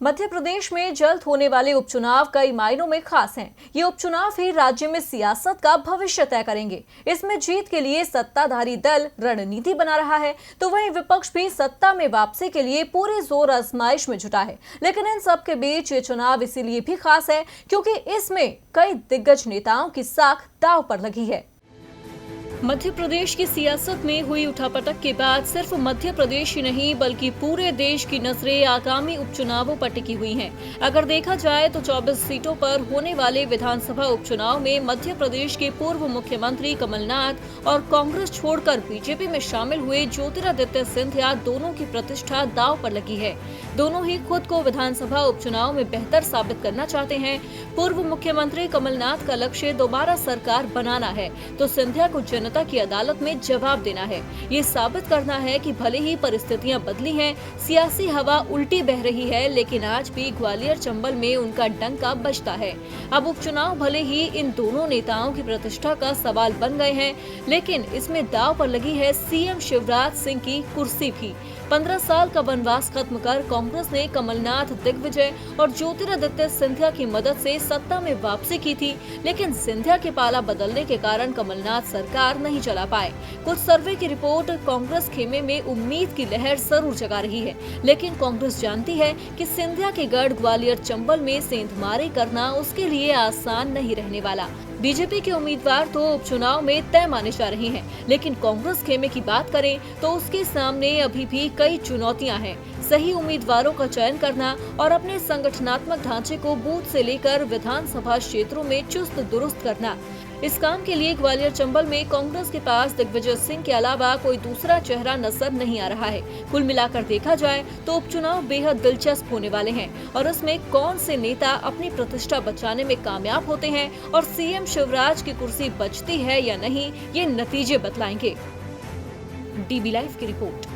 मध्य प्रदेश में जल्द होने वाले उपचुनाव कई मायनों में खास हैं। ये उपचुनाव ही राज्य में सियासत का भविष्य तय करेंगे। इसमें जीत के लिए सत्ताधारी दल रणनीति बना रहा है, तो वहीं विपक्ष भी सत्ता में वापसी के लिए पूरे जोर आजमाइश में जुटा है। लेकिन इन सब के बीच ये चुनाव इसीलिए भी खास है क्योंकि इसमें कई दिग्गज नेताओं की साख दांव पर लगी है। मध्य प्रदेश की सियासत में हुई उठापटक के बाद सिर्फ मध्य प्रदेश ही नहीं बल्कि पूरे देश की नजरें आगामी उपचुनावों पर टिकी हुई हैं। अगर देखा जाए तो 24 सीटों पर होने वाले विधानसभा उपचुनाव में मध्य प्रदेश के पूर्व मुख्यमंत्री कमलनाथ और कांग्रेस छोड़कर बीजेपी में शामिल हुए ज्योतिरादित्य सिंधिया दोनों की प्रतिष्ठा दांव पर लगी है। दोनों ही खुद को विधानसभा उपचुनाव में बेहतर साबित करना चाहते हैं। पूर्व मुख्यमंत्री कमलनाथ का लक्ष्य दोबारा सरकार बनाना है, तो सिंधिया को जनता की अदालत में जवाब देना है। ये साबित करना है कि भले ही परिस्थितियां बदली हैं, सियासी हवा उल्टी बह रही है, लेकिन आज भी ग्वालियर चंबल में उनका डंका बजता है। अब उपचुनाव भले ही इन दोनों नेताओं की प्रतिष्ठा का सवाल बन गए हैं, लेकिन इसमें दांव पर लगी है सीएम शिवराज सिंह की कुर्सी भी। 15 साल का वनवास खत्म कर कांग्रेस ने कमलनाथ, दिग्विजय और ज्योतिरादित्य सिंधिया की मदद से सत्ता में वापसी की थी, लेकिन सिंधिया के पाला बदलने के कारण कमलनाथ सरकार नहीं चला पाए। कुछ सर्वे की रिपोर्ट कांग्रेस खेमे में उम्मीद की लहर जरूर जगा रही है, लेकिन कांग्रेस जानती है कि सिंधिया के गढ़ ग्वालियर चंबल में सेंधमारी करना उसके लिए आसान नहीं रहने वाला। बीजेपी के उम्मीदवार तो उपचुनाव में तय माने जा रहे हैं, लेकिन कांग्रेस खेमे की बात करें तो उसके सामने अभी भी कई चुनौतियां हैं। सही उम्मीदवारों का चयन करना और अपने संगठनात्मक ढांचे को बूथ से लेकर विधानसभा क्षेत्रों में चुस्त दुरुस्त करना। इस काम के लिए ग्वालियर चंबल में कांग्रेस के पास दिग्विजय सिंह के अलावा कोई दूसरा चेहरा नजर नहीं आ रहा है। कुल मिलाकर देखा जाए तो उपचुनाव बेहद दिलचस्प होने वाले हैं और इसमें कौन से नेता अपनी प्रतिष्ठा बचाने में कामयाब होते हैं और सीएम शिवराज की कुर्सी बचती है या नहीं, ये नतीजे बतलाएंगे। डीबी लाइव की रिपोर्ट।